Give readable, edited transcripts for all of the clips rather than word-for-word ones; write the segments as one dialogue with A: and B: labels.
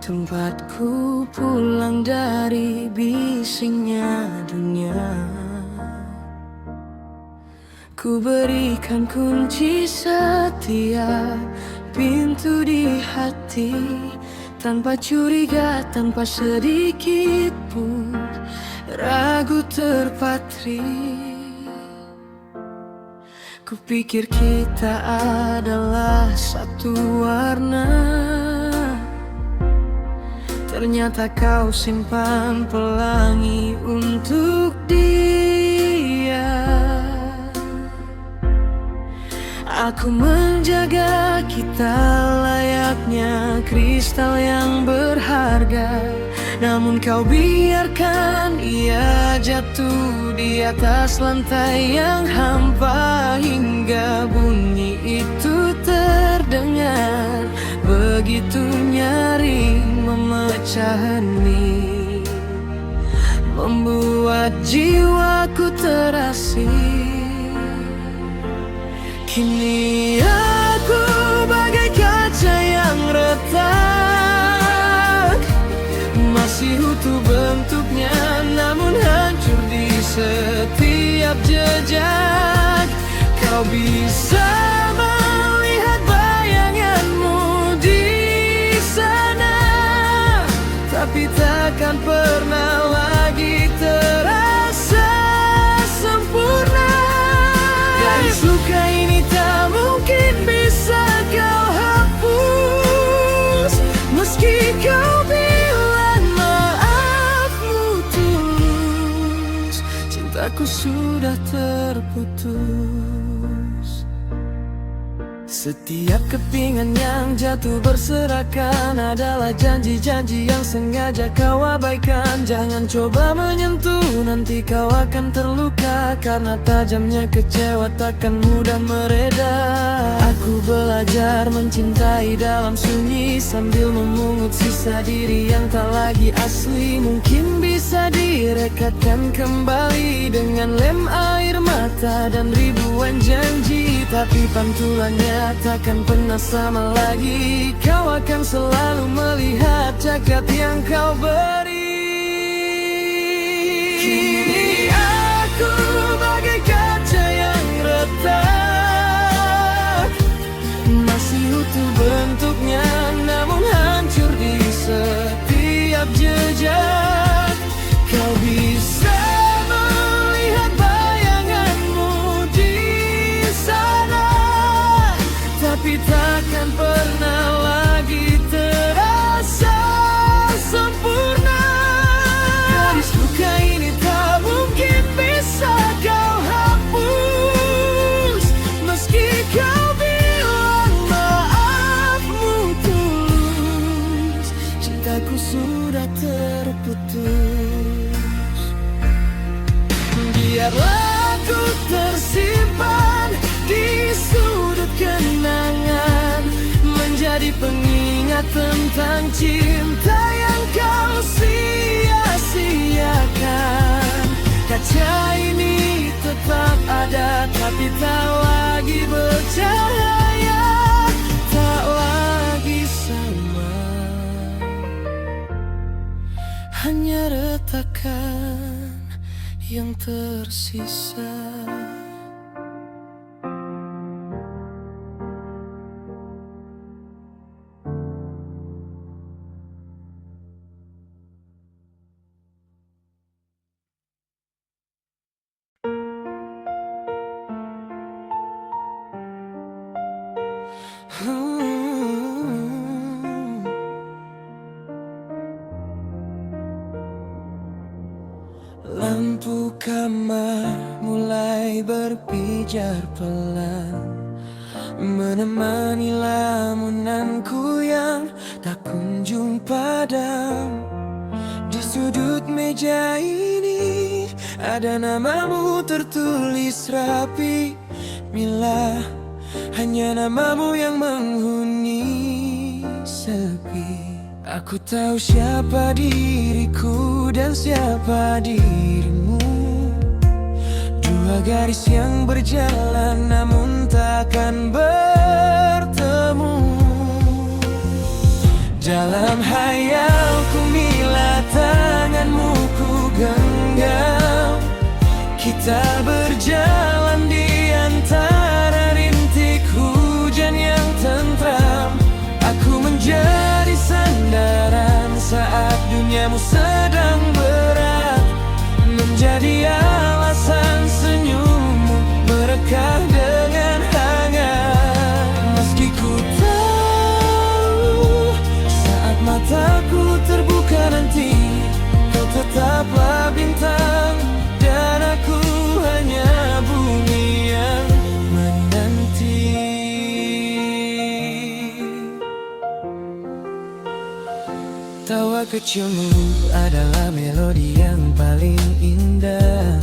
A: Tempatku pulang dari bisingnya dunia. Ku berikan kunci setiap pintu di hati, tanpa curiga, tanpa sedikit pun ragu terpatri. Kupikir kita adalah satu warna, ternyata kau simpan pelangi untuk dia. Aku menjaga kita layaknya kristal yang berharga, namun kau biarkan ia jatuh di atas lantai yang hampa. Hingga bunyi itu terdengar begitu nyaring, memecah hening, membuat jiwaku terasing. Kini aku bagai kaca yang retak, masih utuh bentuknya namun hancur di setiap jejak. Kau bisa melihat bayanganmu di sana, tapi takkan pernah lagi terasa sempurna. Garis luka ini tak mungkin bisa kau hapus, meski kau bilang maafmu tulus. Cintaku sudah terputus. Setiap kepingan yang jatuh berserakan adalah janji-janji yang sengaja kau abaikan. Jangan coba menyentuh, nanti kau akan terluka, karena tajamnya kecewa takkan mudah mereda. Aku belajar mencintai dalam sunyi, sambil memungut sisa diri yang tak lagi asli. Mungkin bisa direkatkan kembali dengan lem air mata dan ribuan janji, tapi pantulannya takkan pernah sama lagi. Kau akan selalu melihat jagat yang kau beri. Kini aku bagai kaca yang retak, masih utuh bentuknya namun hancur di setiap jejak. Kau bisa melihat bayanganmu di sana, tapi takkan pernah lagi terasa sempurna. Garis luka ini tak mungkin bisa kau hapus, meski kau bilang maafmu tulus. Cintaku sudah terputus. Biarlah ku tersimpan di sudut kenangan, menjadi pengingat tentang cinta yang kau sia-siakan. Kaca ini tetap ada, tapi tak lagi bercahaya, tak lagi sama, hanya retakan yang tersisa. Lampu kamar mulai berpijar pelan, menemani lamunanku yang tak kunjung padam. Di sudut meja ini ada namamu tertulis rapi, Mila. Hanya namamu yang menghuni sepi. Aku tahu siapa diriku dan siapa dirimu, dua garis yang berjalan namun takkan bertemu. Dalam hayalku mila tanganmu ku genggam. Kita berjalan di antara rintik hujan yang tentram. Aku menjadi sandaran saat duniamu sedang berat, menjadi alasan senyummu merekah dengan hangat. Meski ku tahu saat mataku terbuka nanti kau tetaplah bintang, dan aku hanya bumi yang menanti. Tawa kecilmu adalah melodi yang paling indah.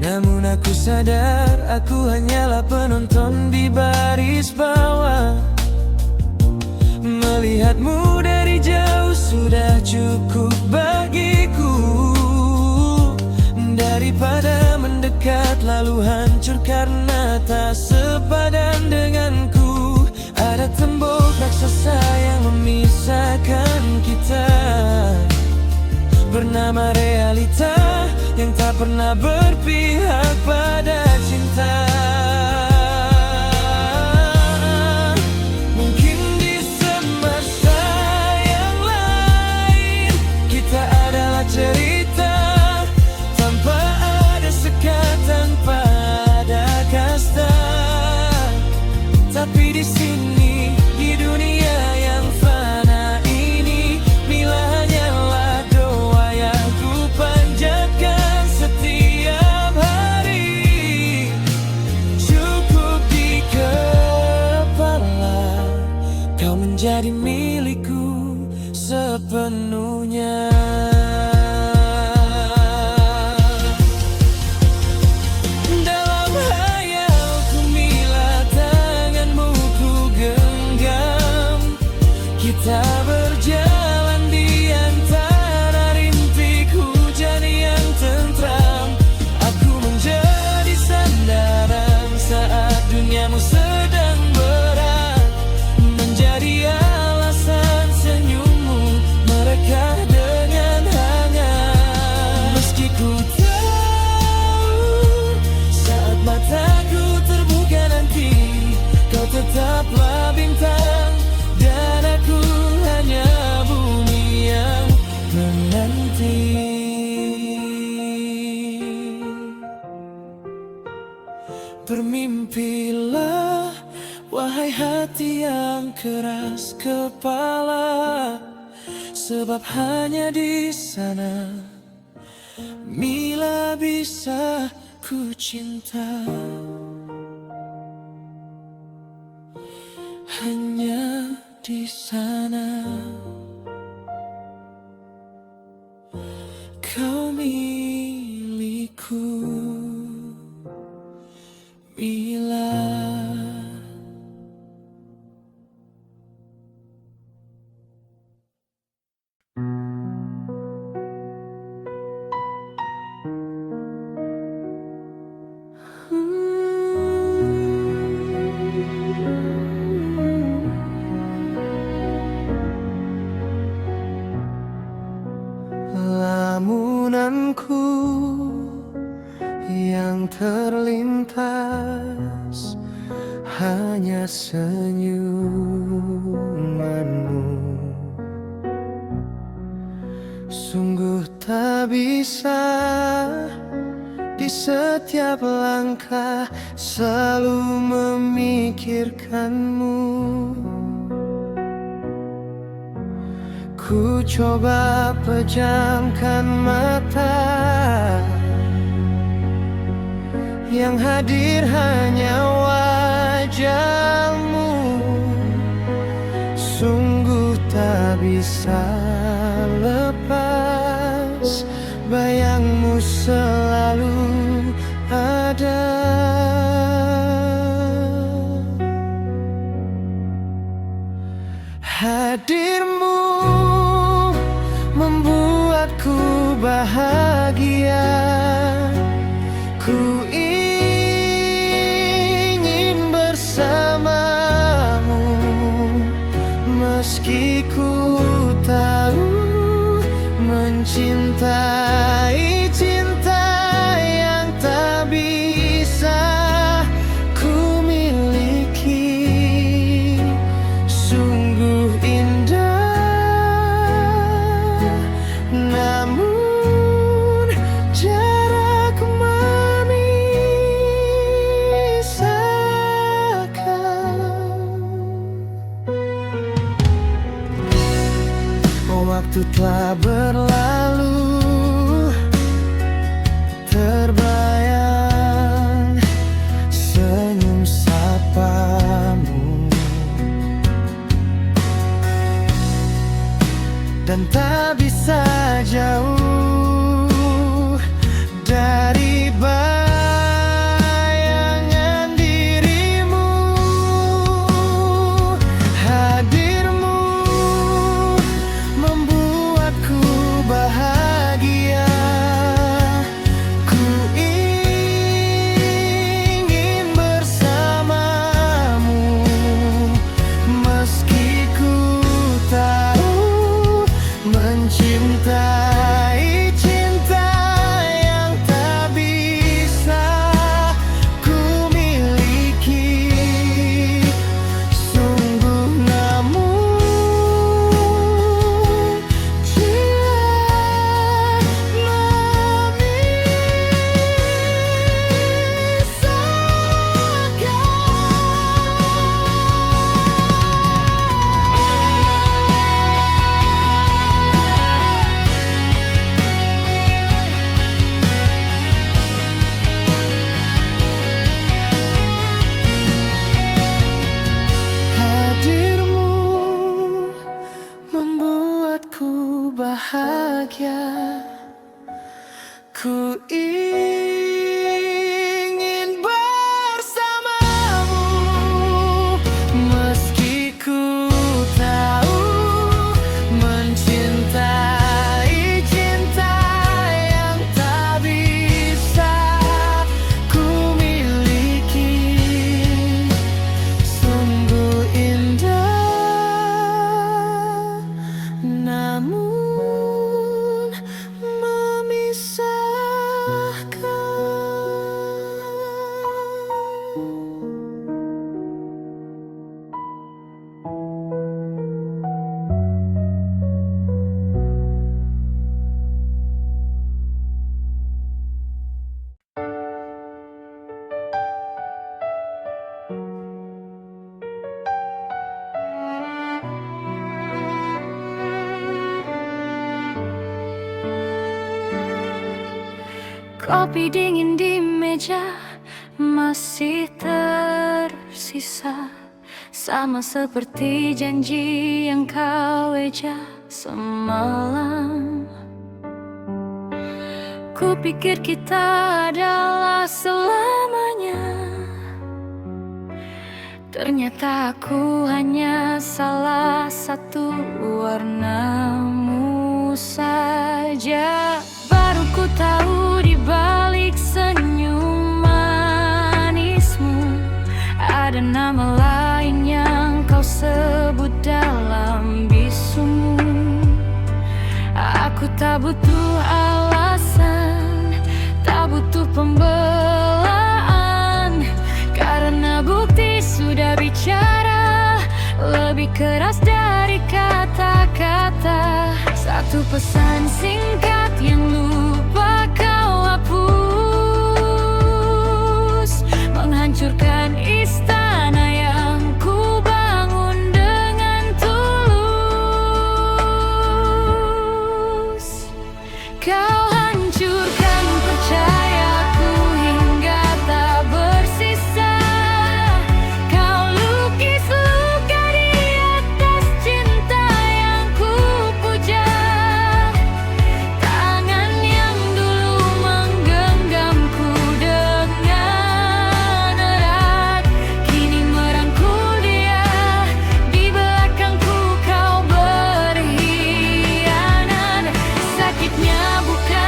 A: Namun aku sadar aku hanyalah penonton di baris bawah. Melihatmu dari jauh sudah cukup bagiku, daripada mendekat lalu hancur karena tak sepadan denganku. Ada tembok raksasa yang memisahkan kita, bernama realita yang tak pernah berpihak pada cinta. Mungkin di semesta yang lain kita adalah cerita tanpa ada sekat, tanpa ada kasta. Tapi di sini, di dunia yang fana ini, mila hanyalah doa yang ku panjatkan setiap hari. Cukup di kepala, kau menjadi milikku sepenuhnya. Dalam hayalku mila tanganmu ku genggam. Kita berjalan di antara rintik hujan yang tentram. Aku menjadi sandaran saat duniamu sedang berat, menjadi alasan senyummu merekah dengan hangat. Meski ku tahu saat mataku terbuka nanti kau tetaplah bintang, dan aku hanya bumi yang menanti. Bermimpilah wahai hati yang keras kepala, sebab hanya di sana mila bisa ku cinta. Hanya di sana kau milikku, Mila. Lamunanku yang terlintas hanya senyumanmu. Sungguh tak bisa di setiap langkah selalu memikirkanmu. Ku coba pejamkan mata, yang hadir hanya wajahmu. Sungguh tak bisa lepas, bayangmu selalu ada. Hadirmu membuatku bahagia. Ku ingin bersamamu meski mencintai cinta yang tak bisa ku miliki. Sungguh indah, namun jarak memisahkan. Waktu telah berlalu, terbayang senyum sapamu, dan tak bisa jauh dari bayangan dirimu. Hadirmu membuatku bahagia. Ku ingin bersamamu, meski ku tahu mencintai cinta yang tak bisa ku miliki. Sungguh namun jarak hadirmu membuatku bahagia. Ku ingin bersamamu, meski ku tahu mencintai cinta yang tak bisa ku miliki. Sungguh indah, namun memisahkan.
B: Kopi dingin di meja masih tersisa, sama seperti janji yang kau eja semalam. Kupikir kita adalah selamanya, ternyata aku hanya salah satu warnamu saja. Baru ku tahu di balik senyum manismu ada nama lain yang kau sebut dalam bisumu. Aku tak butuh alasan, tak butuh pembelaan, karena bukti sudah bicara lebih keras dari kata-kata. Satu pesan singkat yang lupa kau hapus, menghancurkan istana yang ku bangun dengan tulus. Kau hancurkan percayaku hingga tak bersisa. Kau lukis luka di atas cinta yang ku puja. Tangan yang dulu menggenggamku dengan erat kini merangkul dia. Di belakangku kau berkhianat. Sakitnya bukan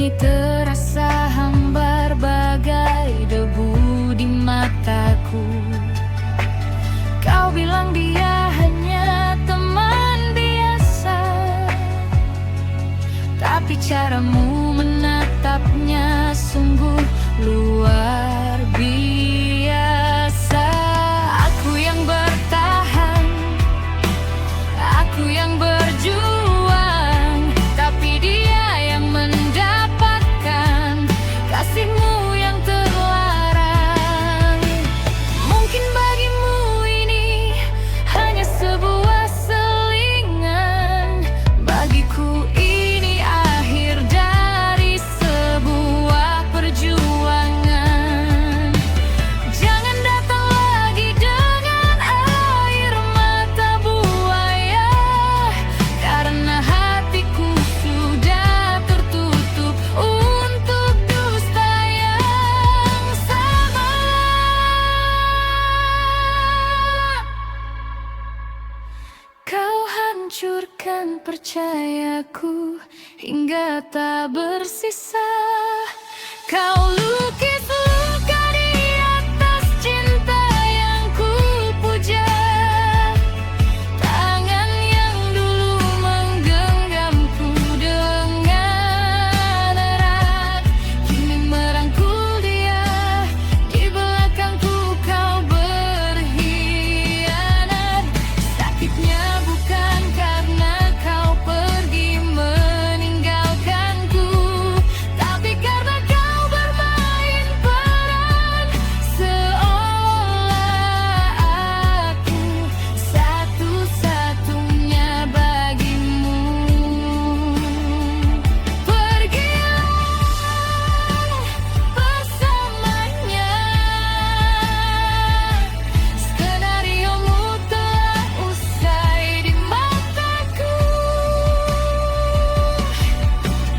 B: Kini terasa hambar bagai debu di mataku. Kau bilang dia hanya teman biasa, tapi caramu menatapnya sungguh luar biasa. Aku yang bertahan, aku yang berjuang, tapi dia yang mendapatkan kasihmu yang terlarang. Mungkin bagimu ini hanya sebuah selingan, bagiku ini akhir dari sebuah perjuangan. Jangan datang lagi dengan air mata buaya, karena hatiku sudah tertutup untuk dusta yang sama. Kau hancurkan percayaku hingga tak bersisa. Kau lukis luka di atas cinta yang ku puja. Tangan yang dulu menggenggamku dengan erat kini merangkul dia. Di belakangku kau berkhianat. Sakitnya bukan karena kau pergi meninggalkanku, tapi karena kau bermain peran seolah aku satu-satunya bagimu. Pergilah bersamanya, skenariomu telah usai di mataku.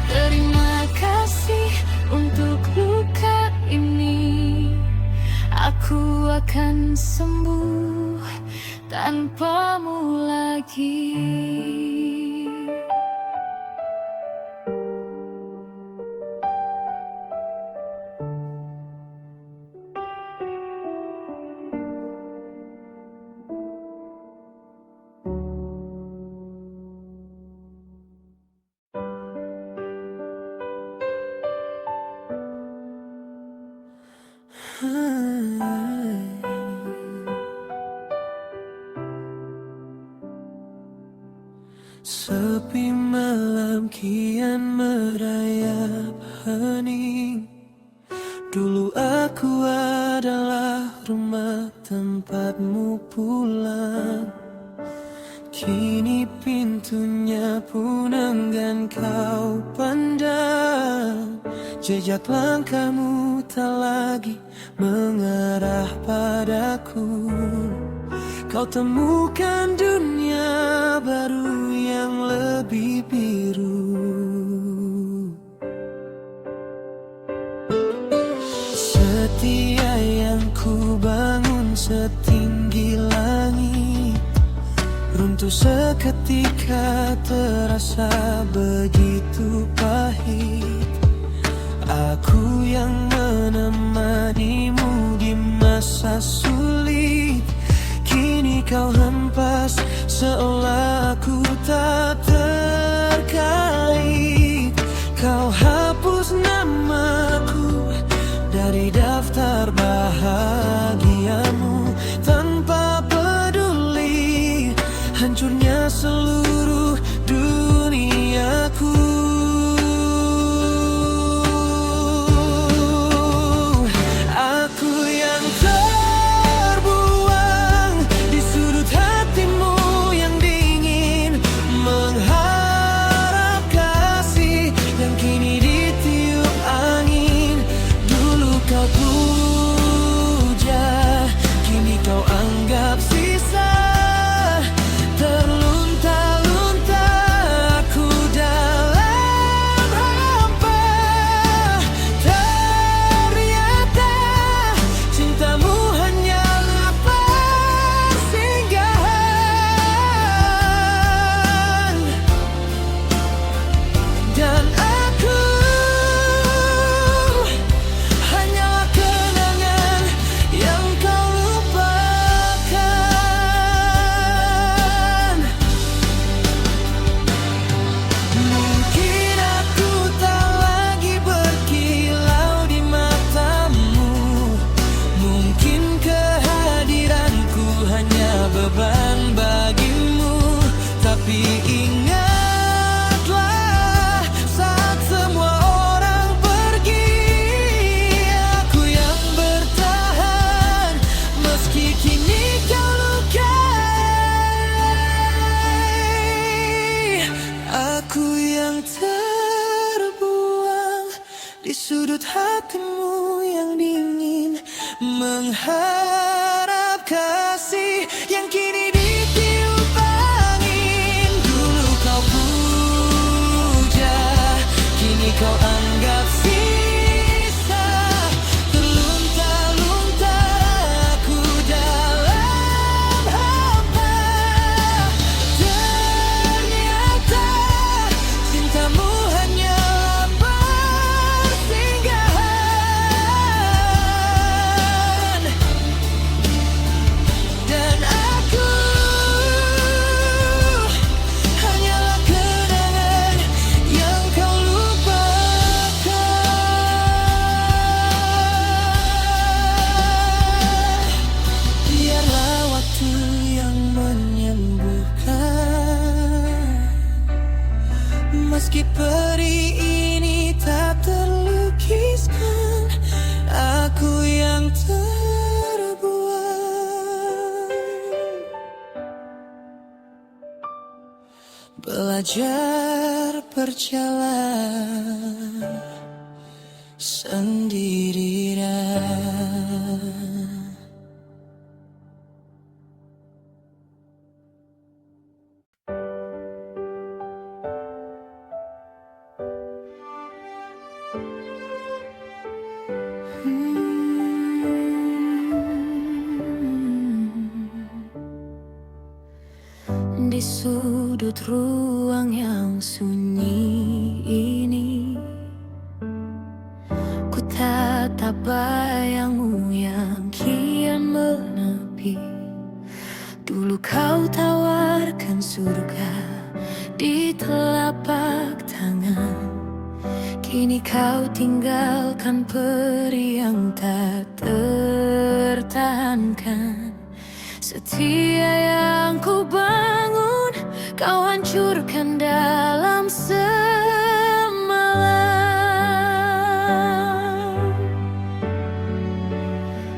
B: Terima kasih untuk luka ini, aku akan sembuh tanpamu lagi.
A: Sepi malam kian merayap hening. Dulu aku adalah rumah tempatmu pulang. Kini pintunya pun enggan kau pandang. Jejak langkahmu tak lagi mengarah padaku. Kau temukan dunia baru yang lebih biru. Setia yang ku bangun setinggi langit, runtuh seketika terasa begitu pahit. Aku yang menemanimu di masa sulit, kini kau hempas seolah aku tak terkait. Kau hapus namaku dari daftar bahagiamu tanpa peduli hancurnya seluruh duniaku. Aku yang terbuang di sudut hatimu yang dingin. terbuang di sudut hatimu yang dingin, mengharap kasih yang kini ditiup angin. Dulu kau puja, kini kau anggap sisa. Terlunta-lunta aku dalam hampa. Ternyata cintamu hanyalah persinggahan, dan aku hanyalah kenangan yang kau lupakan. Biarlah waktu yang menyembuhkan, meski peri ini tak terlukiskan, aku yang terbuang. Belajar berjalan sendirian. Di sudut ruang yang sunyi ini, ku tatap bayangmu yang kian menepi. Dulu kau tawarkan surga di telapak tangan, kini kau tinggalkan peri yang tak tertahankan. Setia yang ku bangun, kau hancurkan dalam semalam.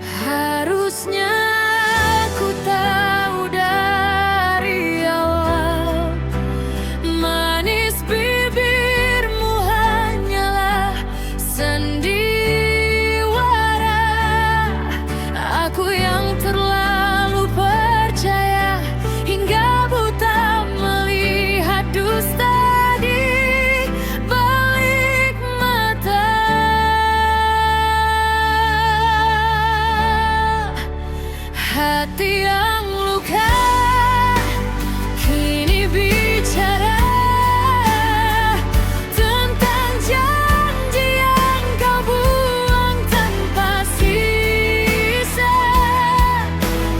A: Harusnya ku tahu dari awal, manis bibirmu hanyalah sandiwara. Aku yang terlalu percaya hingga buta melihat dusta di balik mata. Hati yang luka kini bicara tentang janji yang kau buang tanpa sisa.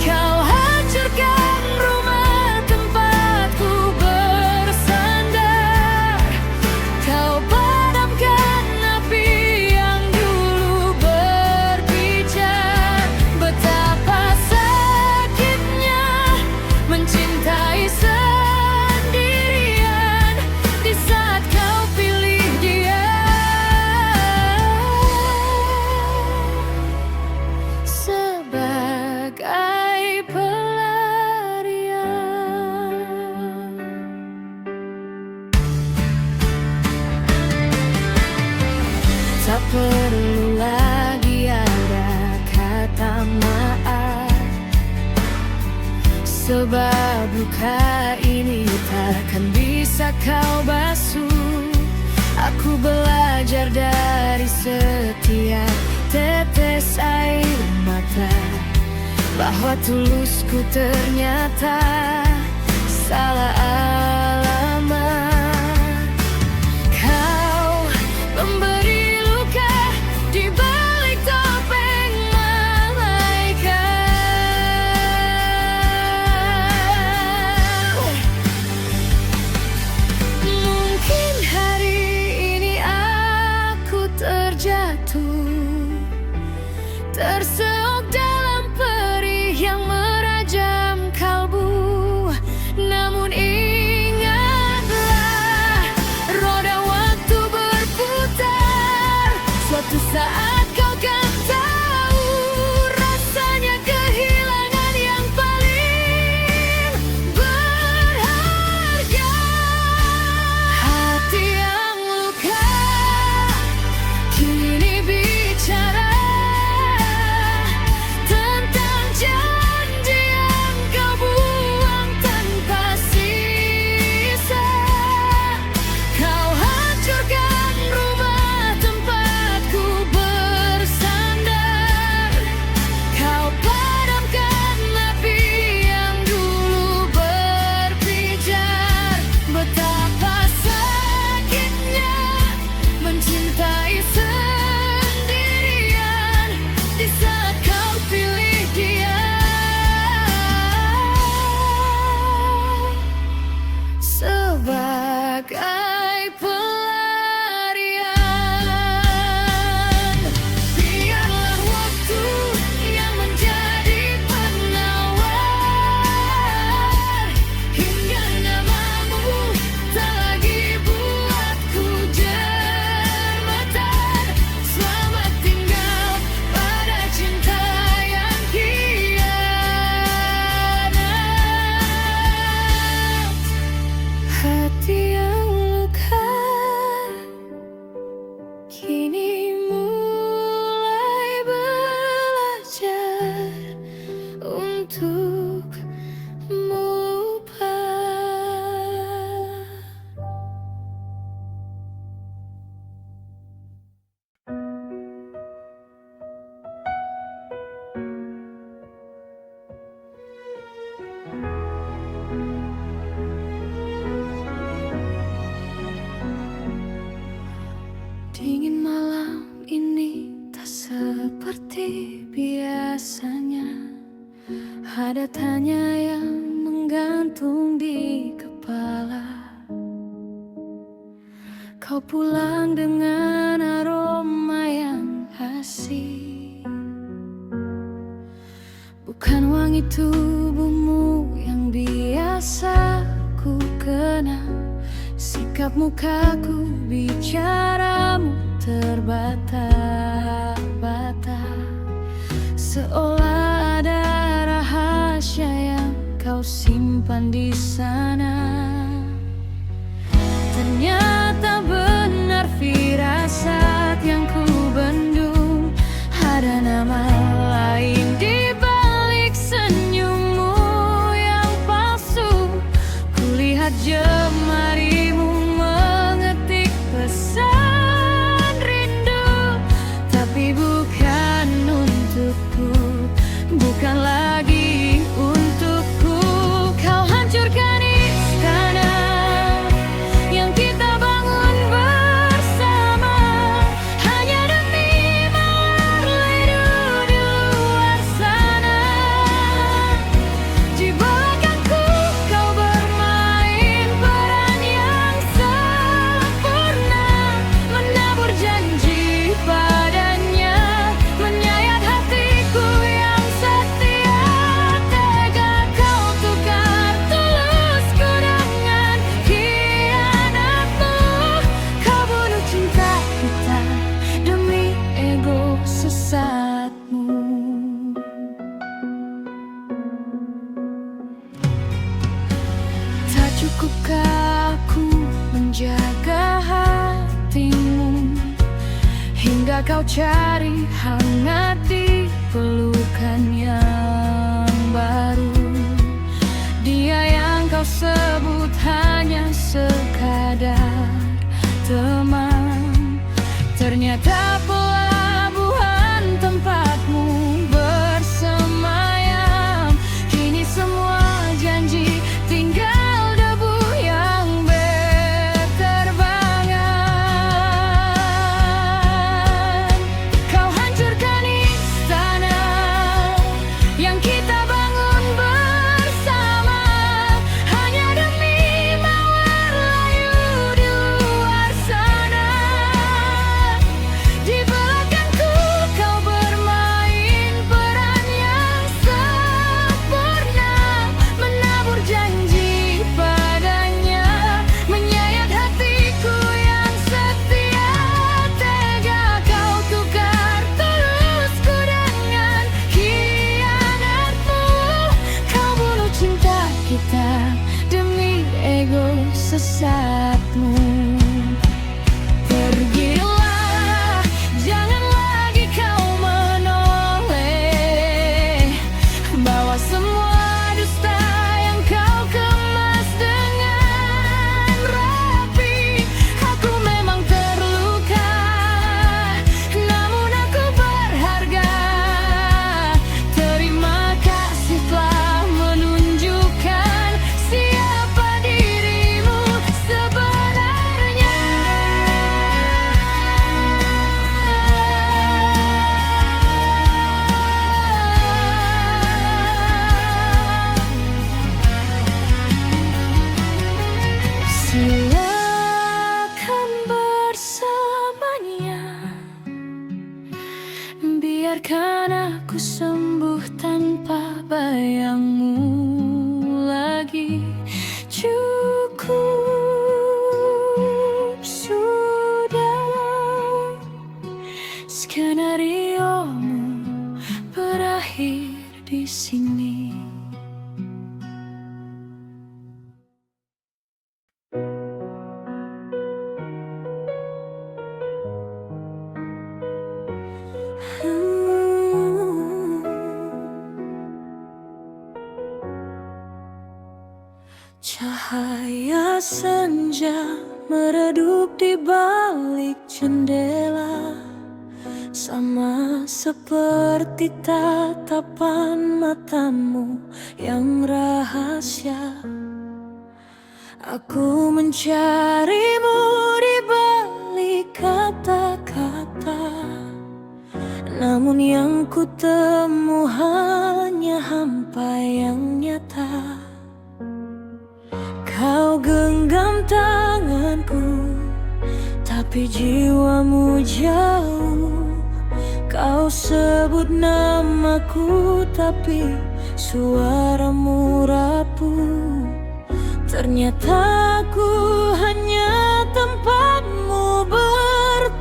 A: Kau hancurkan rumah tempatku bersandar, kau padamkan api yang dulu berbicara. Betapa sakitnya mencintai sendirian di saat kau pilih dia sebagai pelarian. Tak perlu lagi ada kata maaf, sebab luka ini takkan bisa kau basuh. Aku belajar dari setiap tetes air mata, bahwa tulusku ternyata salah alamat. Kau pemberi luka di balik topeng malaikat. Mungkin hari ini aku terjatuh, terseok dalam perih yang merajam kalbu. Namun ingat
B: Dingin malam ini tak seperti biasanya. Ada tanya yang menggantung di kepala. Kau pulang dengan aroma yang asing, bukan wangi tubuhmu yang biasa ku kenal. Sikap mukaku, bicaramu terbata-bata, seolah ada rahasia yang kau simpan di sana. Ternyata benar firasat yang ku bendung, ada nama lain di balik senyummu yang palsu. Kulihat jemarimu mengetik pesan rindu, tapi bukan untukku, bukan lagi untukku. Kau hancurkan istana yang kita bangun bersama, hanya demi mawar ledu di luar sana. Di belakangku kau bermain peran yang sempurna, menabur janji padanya, menyayat hatiku yang setia. Tega kau tukar tulusku dengan khianatmu. Kau bunuh cinta kita demi ego sesatmu. Tak cukupkah aku menjaga hatimu hingga kau cari hangat di pelukan yang baru? Dia yang kau sebut hanya sekadar teman, ternyata pelabuhan tempatmu bersemayam. Kini semua janji tinggal debu yang berterbangan. Kau hancurkan istana yang kita bangun bersama, hanya demi mawar layu di luar sana. Di belakangku kau bermain peran yang sempurna, menabur janji padanya, menyayat hatiku yang setia. Tega kau tukar tulusku dengan khianatmu. Kau bunuh cinta kita demi ego sesatmu. Pergilah, jangan lagi kau menoleh, bawa semua dusta yang kau kemas dengan rapi. Aku memang terluka, namun aku berharga. Terima kasih telah menunjukkan siapa dirimu sebenarnya. Silakan bersamanya, biarkan aku sembuh tanpa bayangmu lagi. Cukup sudah, skenariomu berakhir di sini. Cahaya senja meredup di balik jendela, sama seperti tatapan matamu yang rahasia. Aku mencarimu di balik kata namun yang ku temu hanya hampa yang nyata. Kau genggam tanganku, tapi jiwamu jauh. Kau sebut namaku, tapi suaramu rapuh. Ternyata aku hanya tempatmu berteduh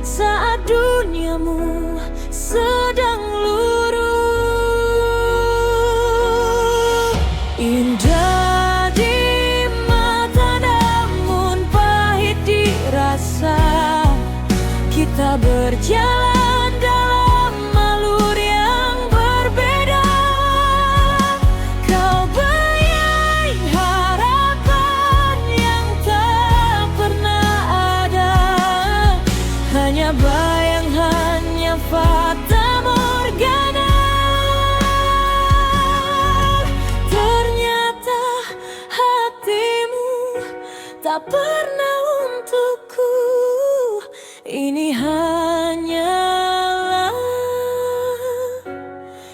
B: saat duniamu sedang luruh. Indah di mata namun pahit dirasa. Kita berjalan dalam alur yang berbeda. Kau bayai harapan yang tak pernah ada. Hanya bayang, hanya fata morgana. Ternyata hatimu tak pernah untukku. Ini hanyalah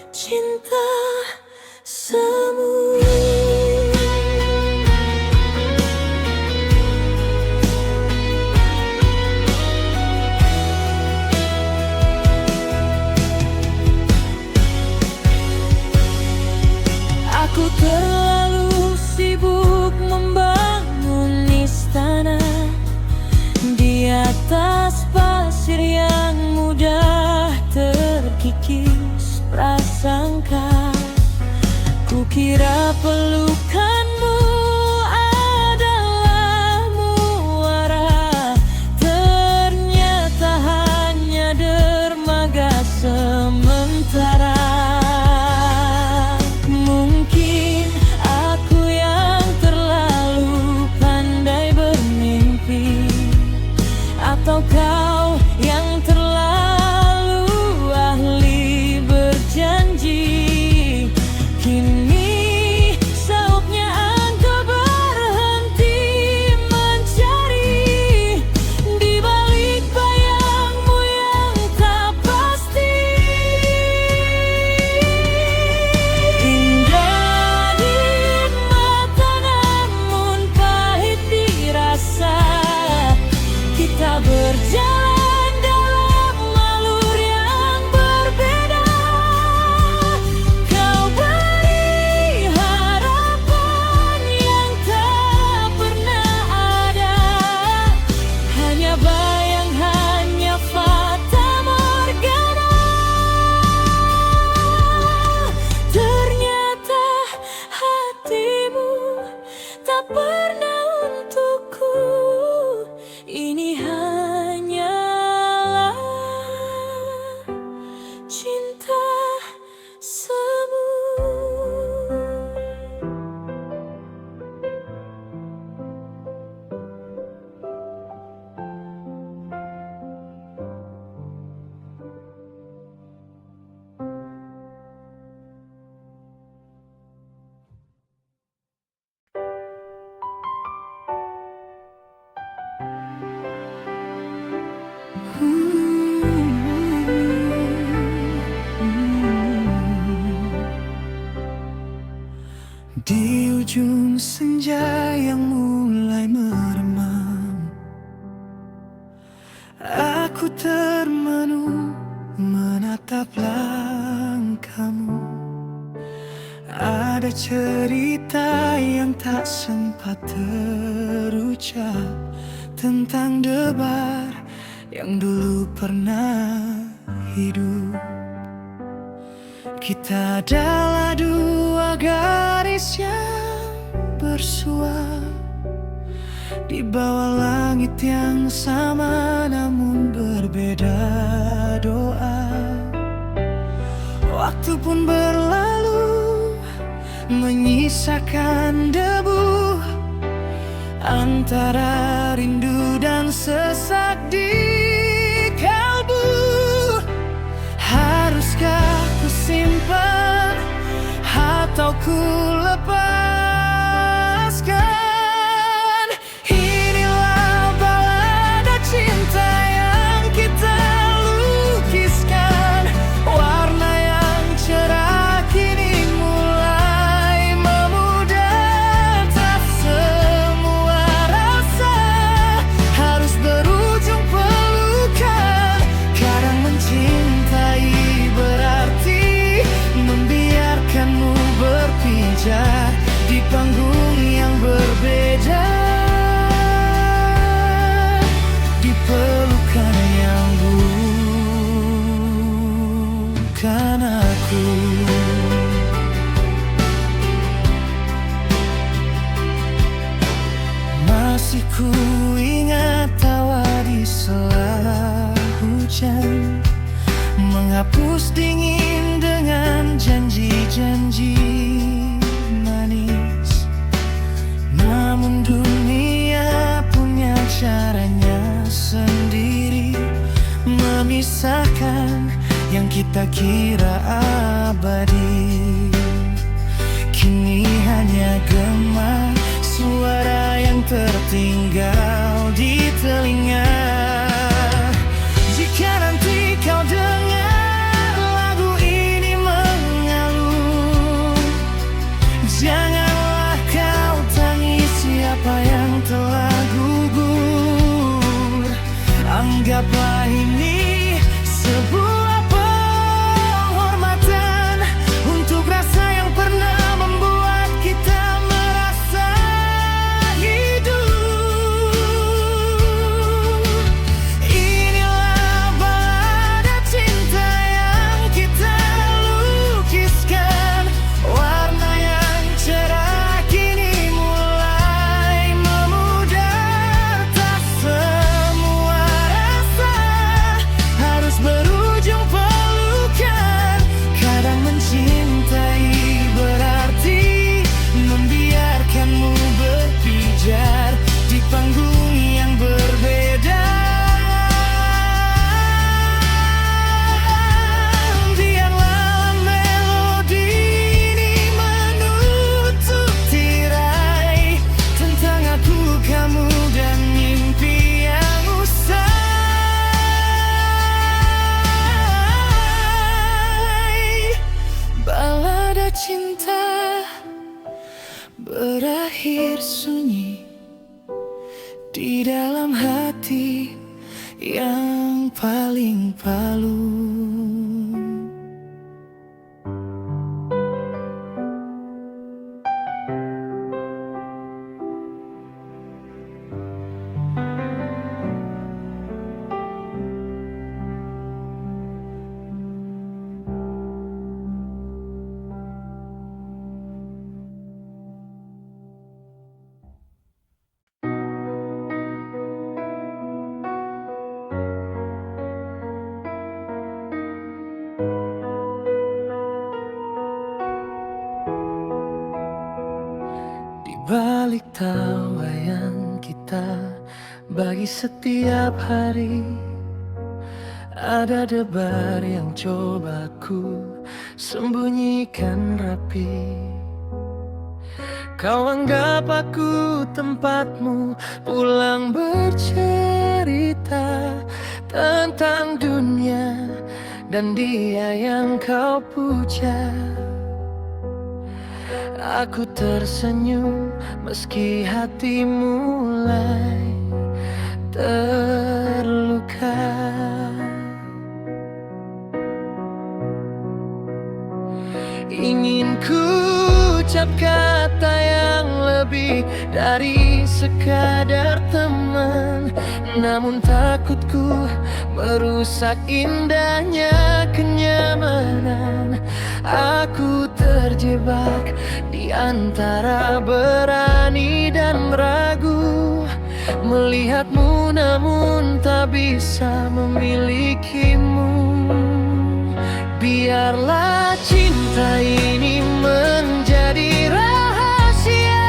B: cinta semu. Aku terlalu sibuk membangun istana di atas pasir yang mudah terkikis prasangka. Kukira pelukanmu adalah muara, ternyata hanya dermaga sementara. Mungkin aku yang terlalu pandai bermimpi, atau kau yang terlalu ahli berjanji. Kini saatnya engkau berhenti mencari di balik bayangmu yang tak pasti. Indah di mata namun pahit dirasa. Kita berjalan dalam alur yang berbeda. Kau beri harapan yang tak pernah ada. Hanya bayang, hanya fata morgana. Ternyata hatimu tak pernah untukku. Ini hanyalah cinta semu.
A: Di ujung senja yang mulai meremang, aku termenung menatap langkahmu. Ada cerita yang tak sempat terucap tentang debar yang dulu pernah hidup. Kita adalah dua garis yang bersua di bawah langit yang sama namun berbeda doa. Waktu pun berlalu menyisakan debu antara rindu dan sesak di kalbu. Haruskah ku simpan atau ku lepaskan? Inilah balada cinta yang kita lupakan. menghapus dingin dengan janji-janji manis. Namun dunia punya caranya sendiri, memisahkan yang kita kira abadi. Kini hanya gema suara yang tertinggal di telinga. Jika nanti kau dengar lagu ini mengalun, janganlah kau tangis siapa yang telah gugur. Anggaplah ini sebuah penghormatan untuk rasa yang pernah membuat kita merasa hidup. Inilah balada cinta yang kita lukiskan, warna yang cerah kini mulai memudar. Tak semua rasa harus berujung pelukan. Kadang mencintai berarti membiarkanmu berpijar di panggung yang berbeda. Biarlah melodi ini menutup tirai tentang aku, kamu, dan mimpi yang usai. Balada cinta berakhir sunyi di dalam hati yang paling palu. Di balik tawa yang kita bagi setiap hari, ada debar yang coba ku sembunyikan rapi. Kau anggap aku tempatmu pulang bercerita tentang dunia dan dia yang kau puja. Aku tersenyum meski hati mulai terluka. Ingin ku ucap kata yang lebih dari sekadar teman, namun takutku merusak indahnya kenyamanan. Aku terjebak di antara berani dan ragu, melihatmu namun tak bisa memilikimu. Biarlah cinta ini menjadi rahasia,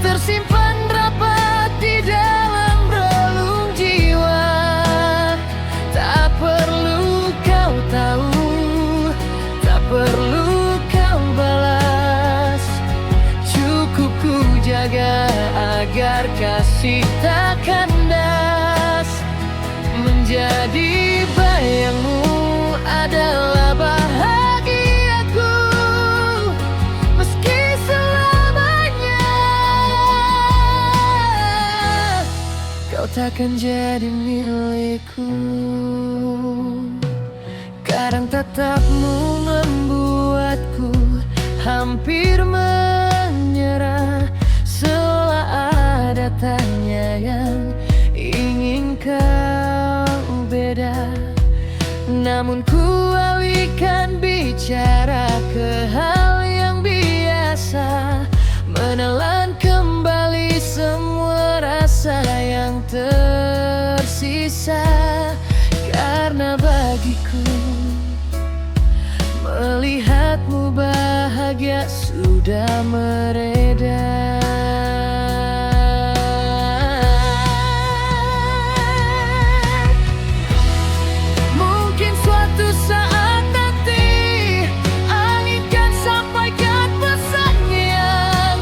A: tersimpan rapat di dalam relung jiwa. Tak perlu kau tahu, tak perlu kau balas, cukup ku jaga agar kasih tak kandas. Menjadi bayangmu adalah bahagiaku, meski selamanya kau takkan jadi milikku. Kadang tatapmu membuatku hampir menyerah, seolah ada tanya yang ingin kau beda. Namun ku alihkan bicara ke hal yang biasa, menelan kembali semua rasa yang tersisa. Karena meredah. Mungkin suatu saat nanti angin kan sampaikan pesan yang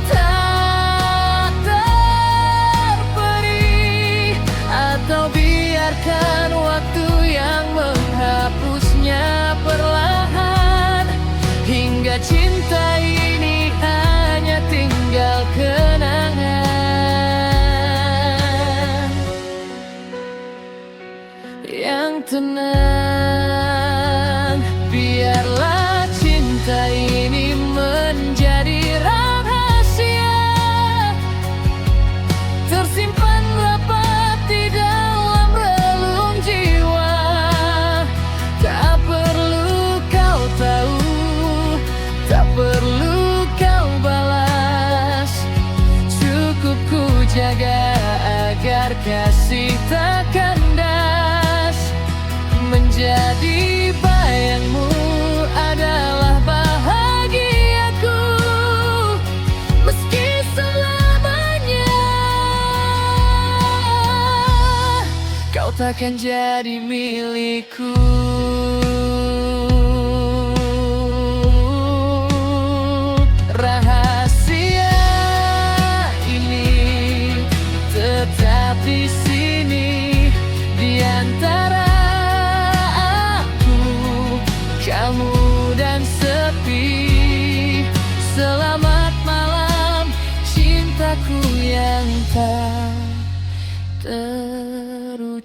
A: tak terperi, atau biarkan waktu yang menghapusnya perlahan, hingga cinta ini hanya tinggal kenangan yang tenang. Biarlah cinta ini menjadi rahasia, tersimpan rapat di dalam relung jiwa. Tak perlu kau tahu, tak perlu kau balas, cukup ku jaga agar kasih tak kandas. Menjadi bayangmu adalah bahagiaku, meski selamanya kau takkan jadi milikku. Rahasia ini tetap di sini, di antara aku, kamu dan sepi. Selamat malam cintaku yang tak terucap.